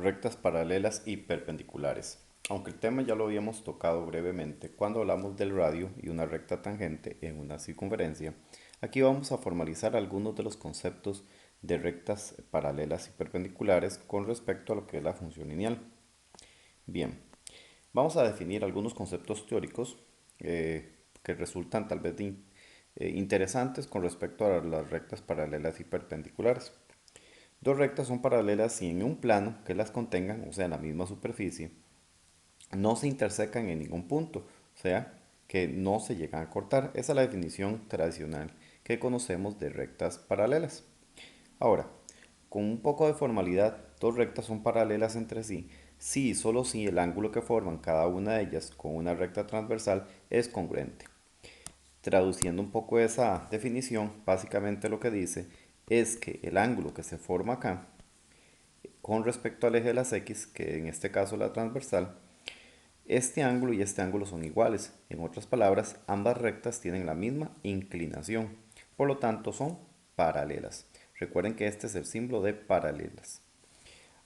rectas paralelas y perpendiculares. Aunque el tema ya lo habíamos tocado brevemente cuando hablamos del radio y una recta tangente en una circunferencia, aquí vamos a formalizar algunos de los conceptos de rectas paralelas y perpendiculares con respecto a lo que es la función lineal. Bien, vamos a definir algunos conceptos teóricos que resultan tal vez interesantes con respecto a las rectas paralelas y perpendiculares. Dos rectas son paralelas si en un plano que las contengan, o sea, en la misma superficie, no se intersecan en ningún punto, o sea, que no se llegan a cortar. Esa es la definición tradicional que conocemos de rectas paralelas. Ahora, con un poco de formalidad, dos rectas son paralelas entre sí si y solo si el ángulo que forman cada una de ellas con una recta transversal es congruente. Traduciendo un poco esa definición, básicamente lo que dice es que el ángulo que se forma acá con respecto al eje de las X, que en este caso la transversal, este ángulo y este ángulo son iguales. En otras palabras, ambas rectas tienen la misma inclinación, por lo tanto son paralelas. Recuerden que este es el símbolo de paralelas.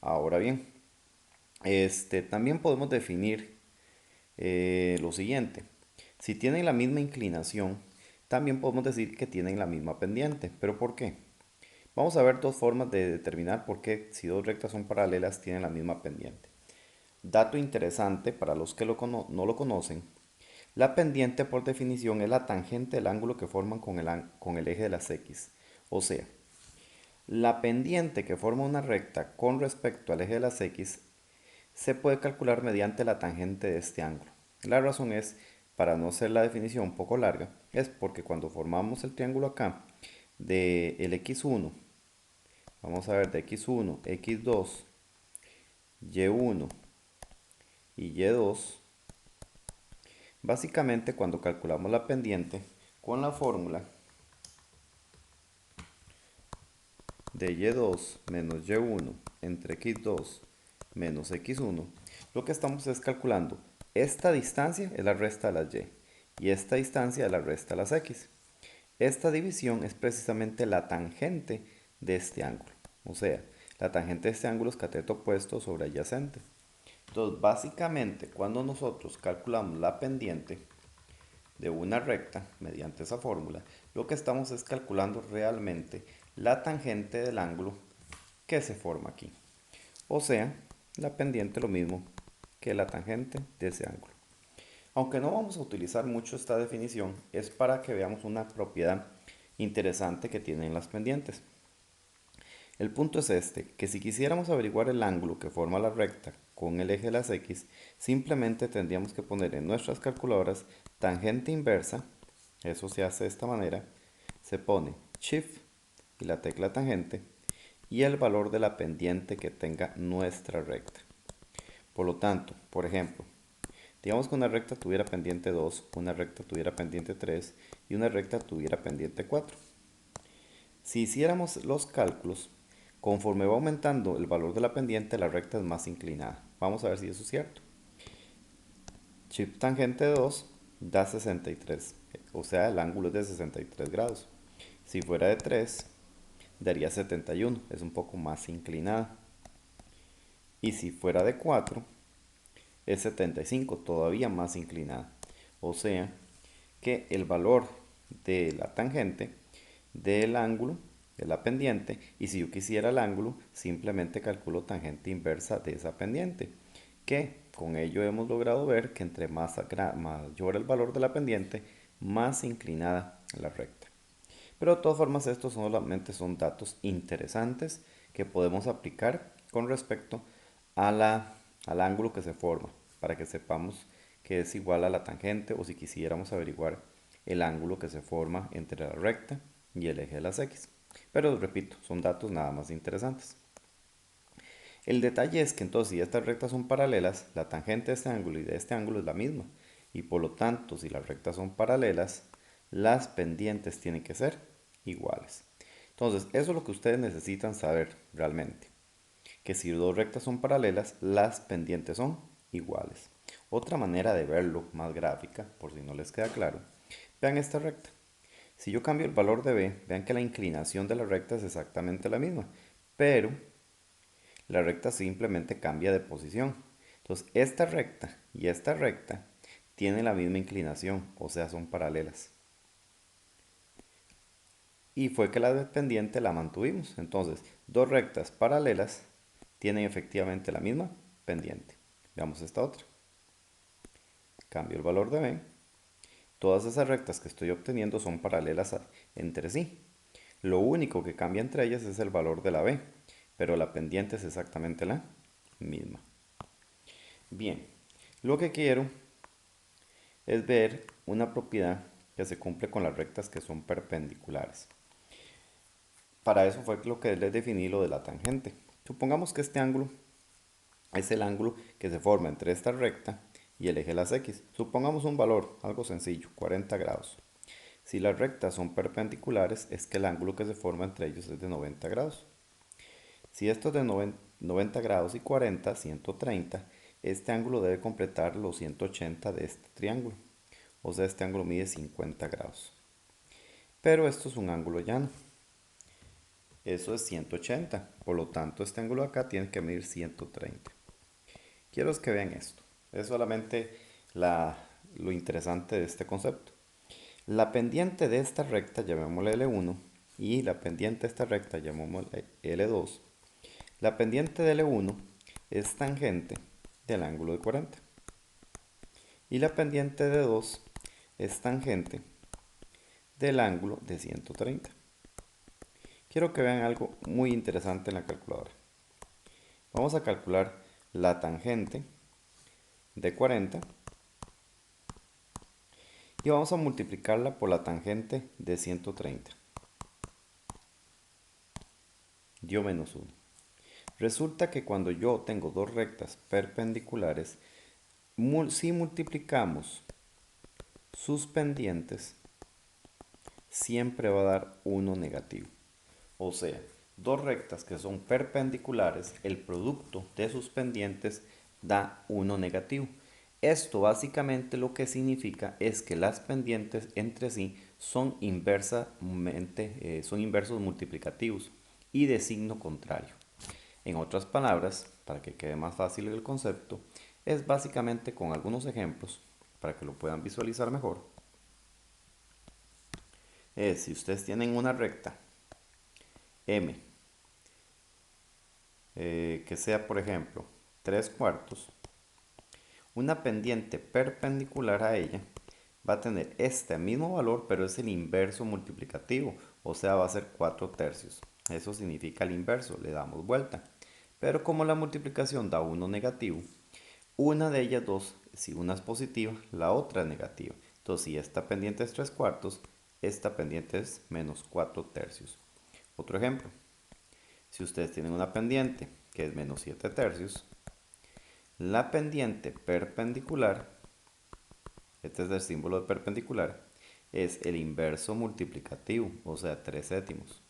Ahora bien, también podemos definir lo siguiente. Si tienen la misma inclinación, también podemos decir que tienen la misma pendiente. ¿Pero por qué? Vamos a ver dos formas de determinar por qué si dos rectas son paralelas tienen la misma pendiente. Dato interesante para los que no lo conocen, la pendiente por definición es la tangente del ángulo que forman con el eje de las X. O sea, la pendiente que forma una recta con respecto al eje de las X se puede calcular mediante la tangente de este ángulo. La razón es, para no hacer la definición un poco larga, es porque cuando formamos el triángulo acá de el x1, vamos a ver de x1, x2, y1 y y2, básicamente cuando calculamos la pendiente con la fórmula de y2 menos y1 entre x2 menos x1, lo que estamos es calculando esta distancia es la resta de las y esta distancia es la resta de las x. Esta división es precisamente la tangente de este ángulo, o sea, la tangente de este ángulo es cateto opuesto sobre adyacente. Entonces, básicamente, cuando nosotros calculamos la pendiente de una recta mediante esa fórmula, lo que estamos es calculando realmente la tangente del ángulo que se forma aquí. O sea, la pendiente lo mismo que la tangente de ese ángulo. Aunque no vamos a utilizar mucho esta definición, es para que veamos una propiedad interesante que tienen las pendientes. El punto es este, que si quisiéramos averiguar el ángulo que forma la recta con el eje de las X, simplemente tendríamos que poner en nuestras calculadoras tangente inversa, eso se hace de esta manera, se pone Shift y la tecla tangente y el valor de la pendiente que tenga nuestra recta. Por lo tanto, por ejemplo, digamos que una recta tuviera pendiente 2, una recta tuviera pendiente 3 y una recta tuviera pendiente 4. Si hiciéramos los cálculos, conforme va aumentando el valor de la pendiente, la recta es más inclinada. Vamos a ver si eso es cierto. Shift tangente de 2 da 63, o sea, el ángulo es de 63 grados. Si fuera de 3, daría 71, es un poco más inclinada. Y si fuera de 4, es 75, todavía más inclinada. O sea, que el valor de la tangente del ángulo de la pendiente, y si yo quisiera el ángulo simplemente calculo tangente inversa de esa pendiente, que con ello hemos logrado ver que entre mayor el valor de la pendiente, más inclinada la recta. Pero de todas formas estos solamente son datos interesantes que podemos aplicar con respecto a al ángulo que se forma, para que sepamos que es igual a la tangente o si quisiéramos averiguar el ángulo que se forma entre la recta y el eje de las X. Pero repito, son datos nada más interesantes. El detalle es que entonces si estas rectas son paralelas, la tangente de este ángulo y de este ángulo es la misma. Y por lo tanto, si las rectas son paralelas, las pendientes tienen que ser iguales. Entonces, eso es lo que ustedes necesitan saber realmente. Que si dos rectas son paralelas, las pendientes son iguales. Otra manera de verlo más gráfica, por si no les queda claro, vean esta recta. Si yo cambio el valor de b, vean que la inclinación de la recta es exactamente la misma, pero La recta simplemente cambia de posición. Entonces, esta recta y esta recta tienen la misma inclinación, o sea, son paralelas. Y fue que la pendiente la mantuvimos. Entonces, dos rectas paralelas tienen efectivamente la misma pendiente. Veamos esta otra. Cambio el valor de B. Todas esas rectas que estoy obteniendo son paralelas entre sí. Lo único que cambia entre ellas es el valor de la B, pero la pendiente es exactamente la misma. Bien, lo que quiero es ver una propiedad que se cumple con las rectas que son perpendiculares. Para eso fue lo que les definí lo de la tangente. Supongamos que este ángulo es el ángulo que se forma entre esta recta y el eje de las X. Supongamos un valor, algo sencillo, 40 grados. Si las rectas son perpendiculares, es que el ángulo que se forma entre ellos es de 90 grados. Si esto es de 90 grados y 40, 130, este ángulo debe completar los 180 de este triángulo. O sea, este ángulo mide 50 grados. Pero esto es un ángulo llano. Eso es 180. Por lo tanto, este ángulo acá tiene que medir 130. Quiero que vean esto. Es solamente lo interesante de este concepto. La pendiente de esta recta llamémosle L1 y la pendiente de esta recta llamémosle L2. La pendiente de L1 es tangente del ángulo de 40 y la pendiente de 2 es tangente del ángulo de 130. Quiero que vean algo muy interesante en la calculadora. Vamos a calcular la tangente de 40 y vamos a multiplicarla por la tangente de 130. Dio menos 1. Resulta que cuando yo tengo dos rectas perpendiculares, si multiplicamos sus pendientes, siempre va a dar 1 negativo. O sea, dos rectas que son perpendiculares, el producto de sus pendientes da 1 negativo. Esto básicamente lo que significa es que las pendientes entre sí son inversos multiplicativos y de signo contrario. En otras palabras, para que quede más fácil el concepto, es básicamente con algunos ejemplos para que lo puedan visualizar mejor. Si ustedes tienen una recta M que sea, por ejemplo, 3/4, una pendiente perpendicular a ella va a tener este mismo valor, pero es el inverso multiplicativo, o sea, va a ser 4/3. Eso significa el inverso, le damos vuelta. Pero como la multiplicación da 1 negativo, una de ellas dos, si una es positiva, la otra es negativa. Entonces, si esta pendiente es 3/4, esta pendiente es menos 4/3. Otro ejemplo, si ustedes tienen una pendiente que es menos 7/3, la pendiente perpendicular, este es el símbolo de perpendicular, es el inverso multiplicativo, o sea, 3/7,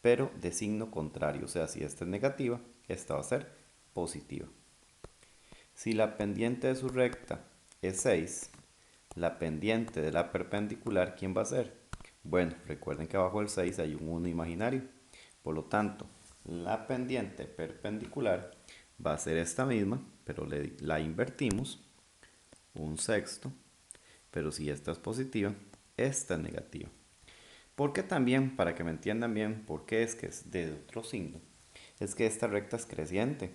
pero de signo contrario, o sea, si esta es negativa, esta va a ser positiva. Si la pendiente de su recta es 6, la pendiente de la perpendicular, ¿quién va a ser? Bueno, recuerden que abajo del 6 hay un 1 imaginario. Por lo tanto, la pendiente perpendicular va a ser esta misma, pero la invertimos, 1/6. Pero si esta es positiva, esta es negativa. Porque también, para que me entiendan bien, por qué es que es de otro signo, es que esta recta es creciente,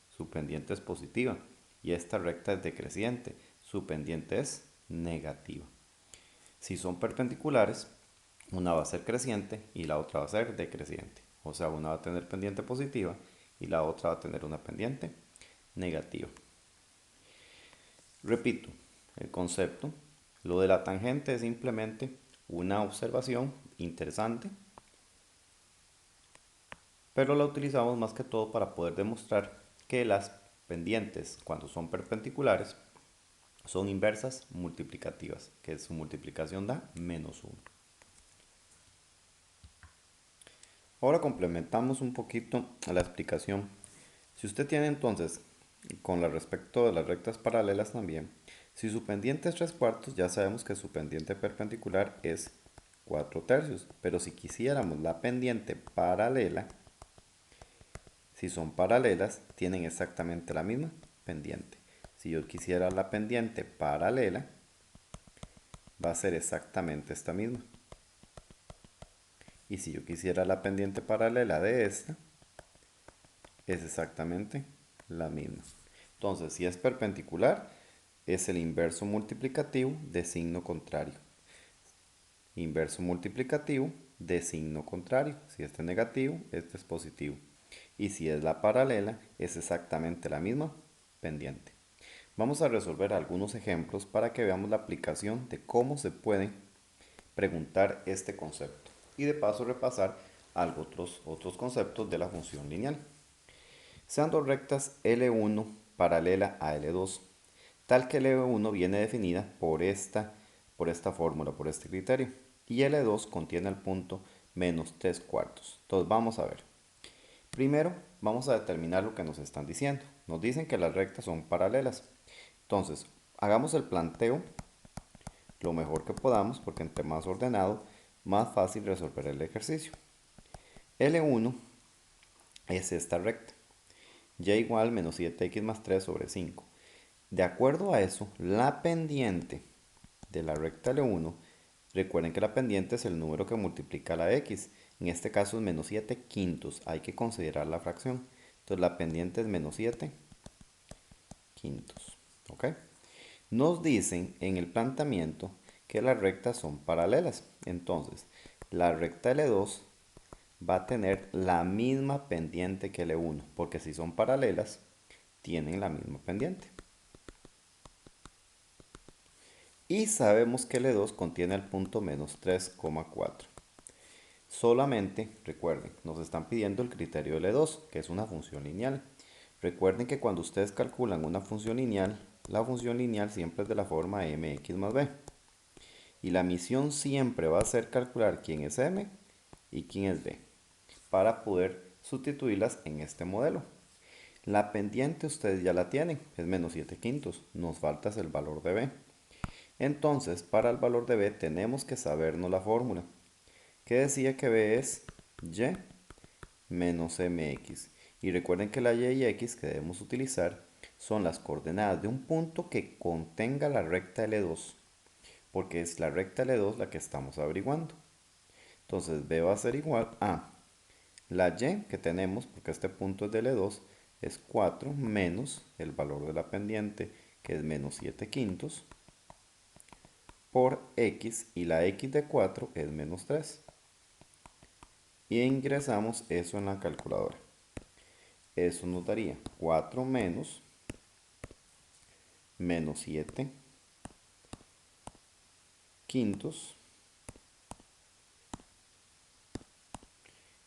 su pendiente es positiva, y esta recta es decreciente, su pendiente es negativa. Si son perpendiculares, una va a ser creciente y la otra va a ser decreciente. O sea, una va a tener pendiente positiva y la otra va a tener una pendiente negativa. Repito, el concepto, lo de la tangente es simplemente una observación interesante, pero la utilizamos más que todo para poder demostrar que las pendientes, cuando son perpendiculares, son inversas multiplicativas, que su multiplicación da menos 1. Ahora complementamos un poquito a la explicación. Si usted tiene entonces, con respecto de las rectas paralelas también, si su pendiente es 3/4, ya sabemos que su pendiente perpendicular es 4/3. Pero si quisiéramos la pendiente paralela, Si son paralelas, tienen exactamente la misma pendiente. Si yo quisiera la pendiente paralela, va a ser exactamente esta misma. Y si yo quisiera la pendiente paralela de esta, es exactamente la misma. Entonces, si es perpendicular, es el inverso multiplicativo de signo contrario. Inverso multiplicativo de signo contrario. Si este es negativo, este es positivo. Y si es la paralela, es exactamente la misma pendiente. Vamos a resolver algunos ejemplos para que veamos la aplicación de cómo se puede preguntar este concepto. Y de paso repasar otros conceptos de la función lineal. Sean dos rectas L1 paralela a L2, tal que L1 viene definida por esta fórmula, por este criterio, y L2 contiene el punto menos 3 cuartos. Entonces vamos a ver. Primero vamos a determinar lo que nos están diciendo. Nos dicen que las rectas son paralelas. Entonces, hagamos el planteo lo mejor que podamos, porque entre más ordenado, más fácil resolver el ejercicio. L1 es esta recta. Y igual menos 7x más 3 sobre 5. De acuerdo a eso, la pendiente de la recta L1, recuerden que la pendiente es el número que multiplica la x. En este caso es menos 7 quintos. Hay que considerar la fracción. Entonces la pendiente es menos 7 quintos. ¿Ok? Nos dicen en el planteamiento que las rectas son paralelas. Entonces, la recta L2 va a tener la misma pendiente que L1, porque si son paralelas, tienen la misma pendiente. Y sabemos que L2 contiene el punto menos 3,4. Solamente, recuerden, nos están pidiendo el criterio de L2, que es una función lineal. Recuerden que cuando ustedes calculan una función lineal, la función lineal siempre es de la forma mx más b. Y la misión siempre va a ser calcular quién es m y quién es b, para poder sustituirlas en este modelo. La pendiente ustedes ya la tienen, es menos 7 quintos, nos falta el valor de b. Entonces, para el valor de b tenemos que sabernos la fórmula, que decía que b es y menos mx. Y recuerden que la y x que debemos utilizar son las coordenadas de un punto que contenga la recta L2, porque es la recta L2 la que estamos averiguando. Entonces b va a ser igual a la y que tenemos, porque este punto es de L2, es 4 menos el valor de la pendiente, que es menos 7 quintos, por x, y la x de 4 es menos 3. Y ingresamos eso en la calculadora. Eso nos daría 4 menos 7 quintos,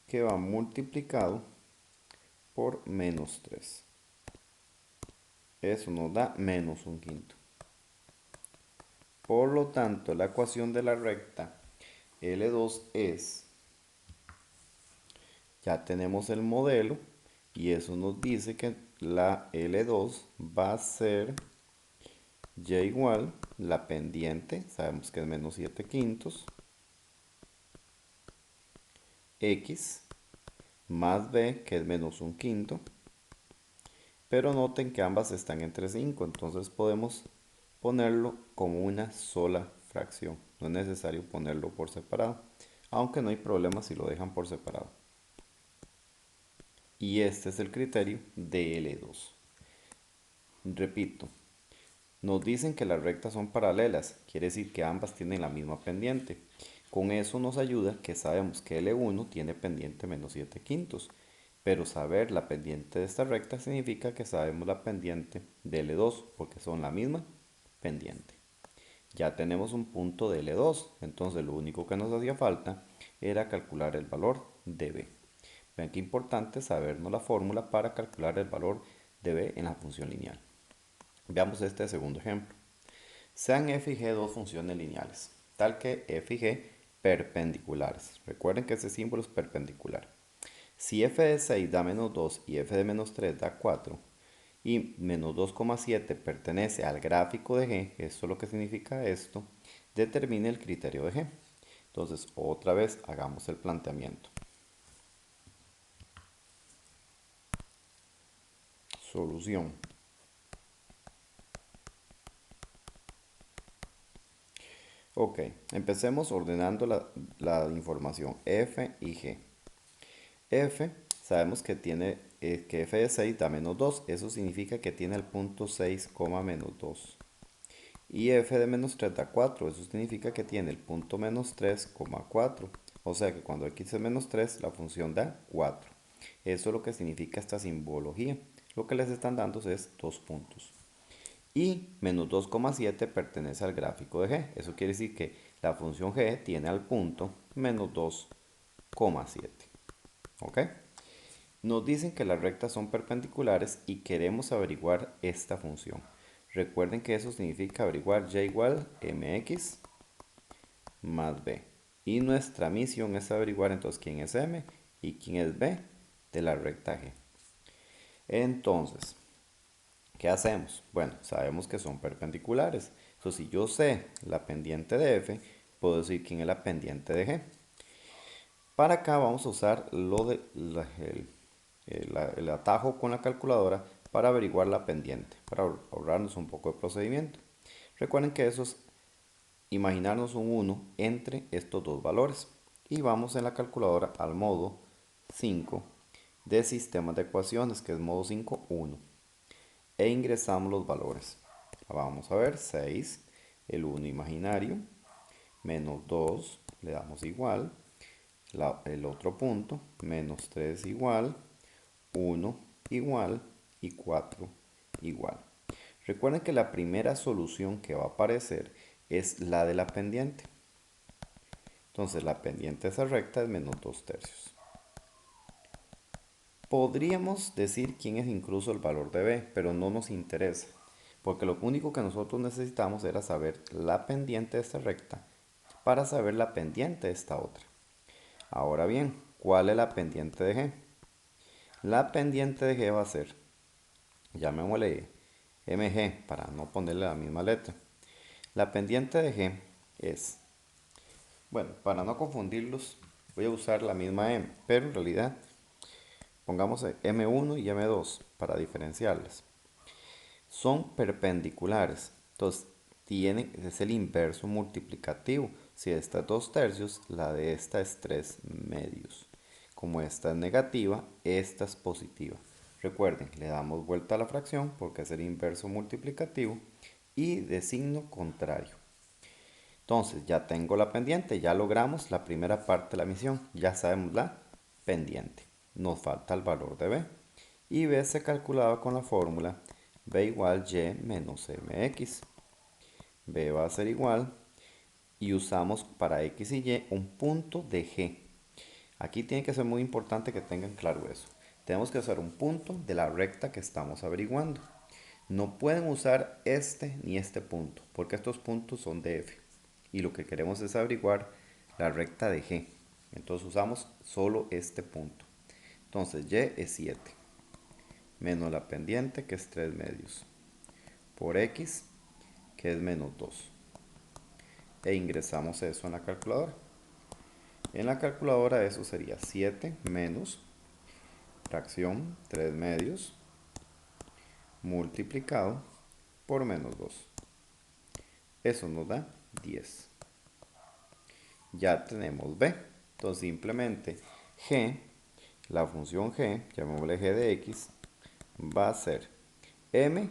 que va multiplicado por menos 3. Eso nos da menos un quinto. Por lo tanto, la ecuación de la recta L2 es, ya tenemos el modelo, y eso nos dice que la L2 va a ser y igual, la pendiente, sabemos que es menos 7 quintos, x más b, que es menos un quinto, pero noten que ambas están entre 5, entonces podemos ponerlo como una sola fracción. No es necesario ponerlo por separado, aunque no hay problema si lo dejan por separado. Y este es el criterio de L2. Repito, nos dicen que las rectas son paralelas, quiere decir que ambas tienen la misma pendiente. Con eso nos ayuda que sabemos que L1 tiene pendiente menos 7 quintos, pero saber la pendiente de esta recta significa que sabemos la pendiente de L2, porque son la misma pendiente. Ya tenemos un punto de L2, entonces lo único que nos hacía falta era calcular el valor de B. Vean qué importante sabernos la fórmula para calcular el valor de B en la función lineal. Veamos este segundo ejemplo. Sean f y g dos funciones lineales, tal que f y g perpendiculares. Recuerden que ese símbolo es perpendicular. Si f de 6 da menos 2 y f de menos 3 da 4, y menos 2,7 pertenece al gráfico de g, esto es lo que significa esto, determine el criterio de g. Entonces, otra vez hagamos el planteamiento. Solución. Ok, empecemos ordenando la información f y g. F, sabemos que tiene que f de 6 da menos 2, eso significa que tiene el punto 6, menos 2. Y f de menos 3 da 4, eso significa que tiene el punto menos 3, 4. O sea que cuando x es menos 3, la función da 4. Eso es lo que significa esta simbología. Lo que les están dando es 2 puntos. Y menos 2,7 pertenece al gráfico de g. Eso quiere decir que la función g tiene al punto menos 2,7. ¿Ok? Nos dicen que las rectas son perpendiculares y queremos averiguar esta función. Recuerden que eso significa averiguar y igual mx más b. Y nuestra misión es averiguar entonces quién es m y quién es b de la recta g. Entonces, ¿qué hacemos? Bueno, sabemos que son perpendiculares. Entonces, si yo sé la pendiente de f, puedo decir quién es la pendiente de g. Para acá vamos a usar el atajo con la calculadora para averiguar la pendiente, para ahorrarnos un poco de procedimiento. Recuerden que eso es imaginarnos un 1 entre estos dos valores. Y vamos en la calculadora al modo 5 de sistemas de ecuaciones, que es modo 5, 1. E ingresamos los valores. Vamos a ver, 6, el 1 imaginario, menos 2, le damos igual, el otro punto, menos 3 igual, 1 igual y 4 igual. Recuerden que la primera solución que va a aparecer es la de la pendiente. Entonces la pendiente de esa recta es menos 2 tercios. Podríamos decir quién es incluso el valor de b, pero no nos interesa, porque lo único que nosotros necesitamos era saber la pendiente de esta recta para saber la pendiente de esta otra. Ahora bien, ¿cuál es la pendiente de g? La pendiente de g va a ser, llamémosle mg para no ponerle la misma letra. La pendiente de g es, bueno, para no confundirlos, voy a usar la misma m, pero en realidad pongamos m1 y m2 para diferenciarlas. Son perpendiculares, entonces es el inverso multiplicativo. Si esta es 2 tercios, la de esta es 3 medios. Como esta es negativa, esta es positiva. Recuerden, le damos vuelta a la fracción porque es el inverso multiplicativo y de signo contrario. Entonces ya tengo la pendiente, ya logramos la primera parte de la misión, ya sabemos la pendiente. Nos falta el valor de b. Y b se calculaba con la fórmula b igual y menos mx. b va a ser igual y usamos para x y y un punto de g. Aquí tiene que ser muy importante que tengan claro eso. Tenemos que usar un punto de la recta que estamos averiguando. No pueden usar este ni este punto, porque estos puntos son de f. Y lo que queremos es averiguar la recta de g. Entonces usamos solo este punto. Entonces y es 7, menos la pendiente que es 3 medios, por x que es menos 2. E ingresamos eso en la calculadora. En la calculadora eso sería 7 menos fracción 3 medios multiplicado por menos 2. Eso nos da 10. Ya tenemos b. Entonces simplemente g, la función g, llamémosle g de x, va a ser m,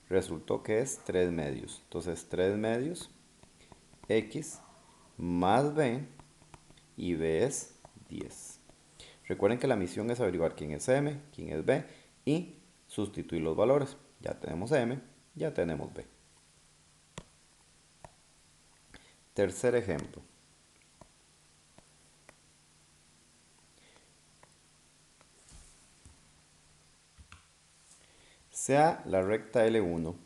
resultó que es 3 medios. Entonces 3 medios x más b y b es 10. Recuerden que la misión es averiguar quién es m, quién es b y sustituir los valores. Ya tenemos m, ya tenemos b. Tercer ejemplo. Sea la recta L1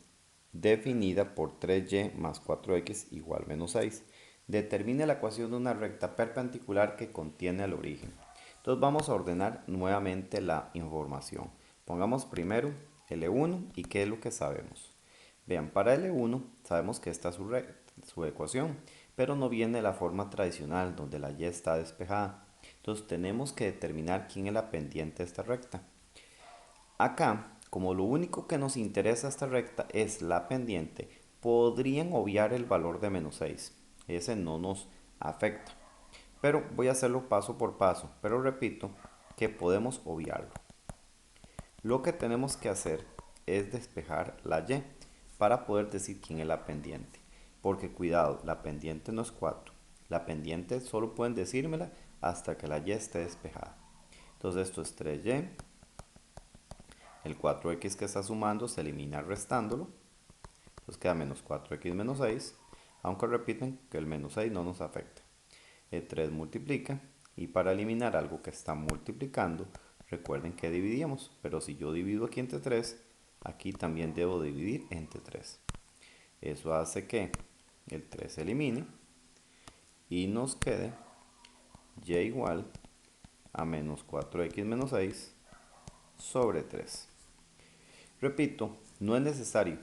definida por 3y más 4x igual menos 6. Determine la ecuación de una recta perpendicular que contiene el origen. Entonces vamos a ordenar nuevamente la información. Pongamos primero L1 y qué es lo que sabemos. Vean, para L1 sabemos que esta es su ecuación, pero no viene la forma tradicional donde la y está despejada. Entonces tenemos que determinar quién es la pendiente de esta recta. Acá como lo único que nos interesa esta recta es la pendiente, podrían obviar el valor de menos 6. Ese no nos afecta. Pero voy a hacerlo paso por paso. Pero repito que podemos obviarlo. Lo que tenemos que hacer es despejar la y para poder decir quién es la pendiente. Porque cuidado, la pendiente no es 4. La pendiente solo pueden decírmela hasta que la y esté despejada. Entonces esto es 3y. El 4x que está sumando se elimina restándolo. Entonces queda menos 4x menos 6. Aunque repiten que el menos 6 no nos afecta. El 3 multiplica. Y para eliminar algo que está multiplicando, recuerden que dividíamos. Pero si yo divido aquí entre 3, aquí también debo dividir entre 3. Eso hace que el 3 se elimine. Y nos quede y igual a menos 4x menos 6 sobre 3. Repito, no es necesario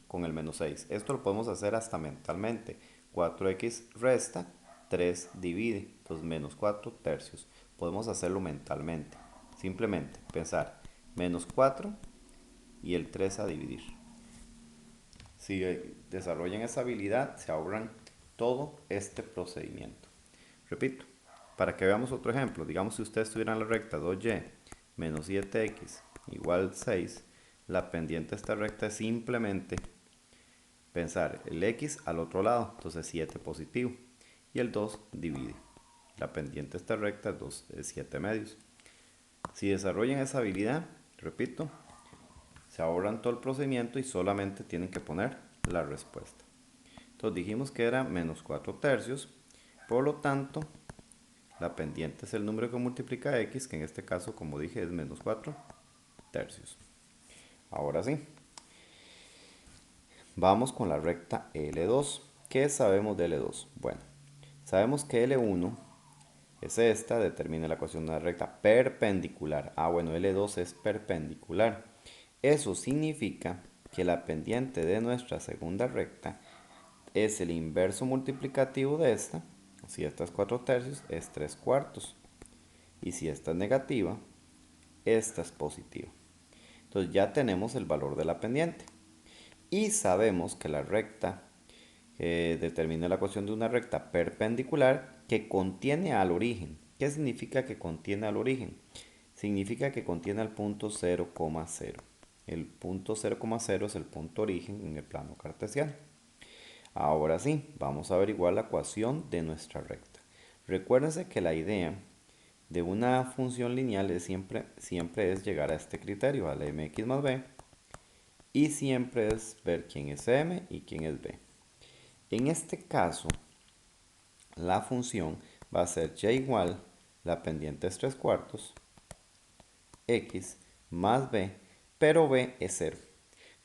con el menos 6. Esto lo podemos hacer hasta mentalmente. 4x resta, 3 divide. Entonces menos 4 tercios. Podemos hacerlo mentalmente. Simplemente pensar menos 4 y el 3 a dividir. Si desarrollan esa habilidad, se ahorran todo este procedimiento. Repito, para que veamos otro ejemplo. Digamos si ustedes tuvieran la recta 2y menos 7x igual 6. La pendiente de esta recta es simplemente pensar el x al otro lado, entonces 7 positivo, y el 2 divide. La pendiente de esta recta es 7 medios. Si desarrollan esa habilidad, repito, se ahorran todo el procedimiento y solamente tienen que poner la respuesta. Entonces dijimos que era menos 4 tercios, por lo tanto, la pendiente es el número que multiplica x, que en este caso, como dije, es menos 4 tercios. Ahora sí, vamos con la recta L2. ¿Qué sabemos de L2? Bueno, sabemos que L1 es esta, determina la ecuación de una recta perpendicular. Bueno, L2 es perpendicular. Eso significa que la pendiente de nuestra segunda recta es el inverso multiplicativo de esta. Si esta es 4 tercios, es 3 cuartos. Y si esta es negativa, esta es positiva. Entonces ya tenemos el valor de la pendiente. Y sabemos que la recta determina la ecuación de una recta perpendicular que contiene al origen. ¿Qué significa que contiene al origen? Significa que contiene al punto 0,0. El punto 0,0 es el punto origen en el plano cartesiano. Ahora sí, vamos a averiguar la ecuación de nuestra recta. Recuérdense que la idea de una función lineal es siempre es llegar a este criterio, al mx más b, y siempre es ver quién es m y quién es b. En este caso, la función va a ser y igual, la pendiente es 3 cuartos, x más b, pero b es 0.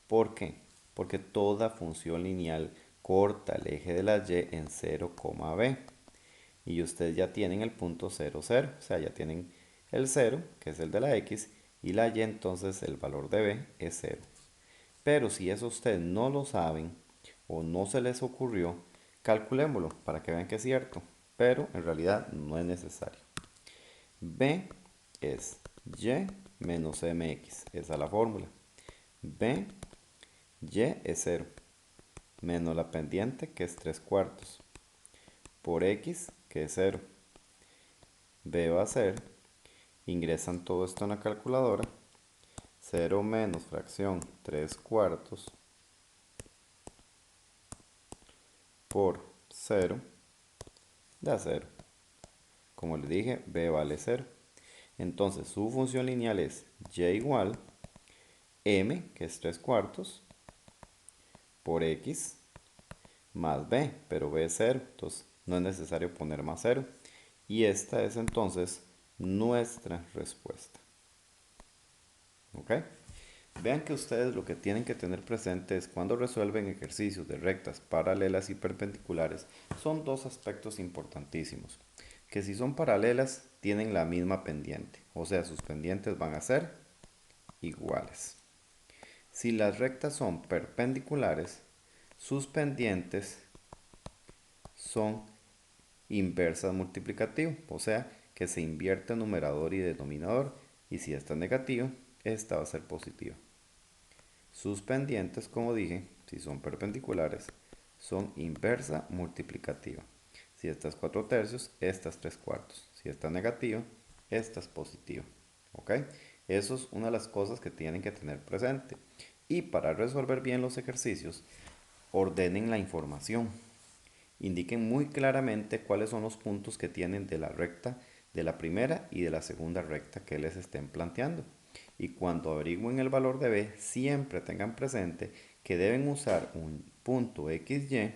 ¿Por qué? Porque toda función lineal corta el eje de la y en 0, b. Y ustedes ya tienen el punto 0, 0. O sea, ya tienen el 0, que es el de la x, y la y, entonces el valor de b es 0. Pero si eso ustedes no lo saben o no se les ocurrió, calculémoslo para que vean que es cierto. Pero en realidad no es necesario. B es y menos mx. Esa es la fórmula. B, y es 0. Menos la pendiente, que es 3 cuartos. Por x, que es 0. B va a ser, ingresan todo esto en la calculadora, 0 menos fracción 3 cuartos por 0 da 0. Como les dije, b vale 0. Entonces su función lineal es y igual m, que es 3 cuartos, por x más b, pero b es 0, entonces no es necesario poner más 0. Y esta es entonces nuestra respuesta. ¿Ok? Vean que ustedes lo que tienen que tener presente es cuando resuelven ejercicios de rectas paralelas y perpendiculares, son dos aspectos importantísimos. Que si son paralelas, tienen la misma pendiente, o sea, sus pendientes van a ser iguales. Si las rectas son perpendiculares, sus pendientes son inversas multiplicativo, o sea, que se invierte numerador y denominador, y si esta es negativa, esta va a ser positiva. Sus pendientes, como dije, si son perpendiculares, son inversa multiplicativa. Si esta es 4 tercios, esta es 3 cuartos. Si esta es negativa, esta es positiva. ¿Ok? Eso es una de las cosas que tienen que tener presente. Y para resolver bien los ejercicios, ordenen la información. Indiquen muy claramente cuáles son los puntos que tienen de la recta de la primera y de la segunda recta que les estén planteando. Y cuando averigüen el valor de b, siempre tengan presente que deben usar un punto XY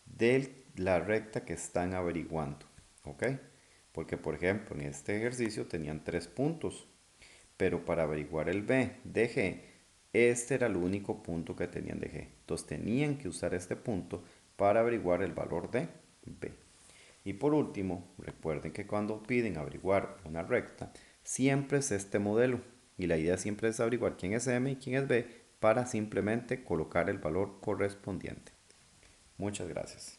de la recta que están averiguando. ¿Ok? Porque, por ejemplo, en este ejercicio tenían 3 puntos, pero para averiguar el b de g, este era el único punto que tenían de g. Entonces tenían que usar este punto para averiguar el valor de b. Y por último, recuerden que cuando piden averiguar una recta, siempre es este modelo. Y la idea siempre es averiguar quién es m y quién es b para simplemente colocar el valor correspondiente. Muchas gracias.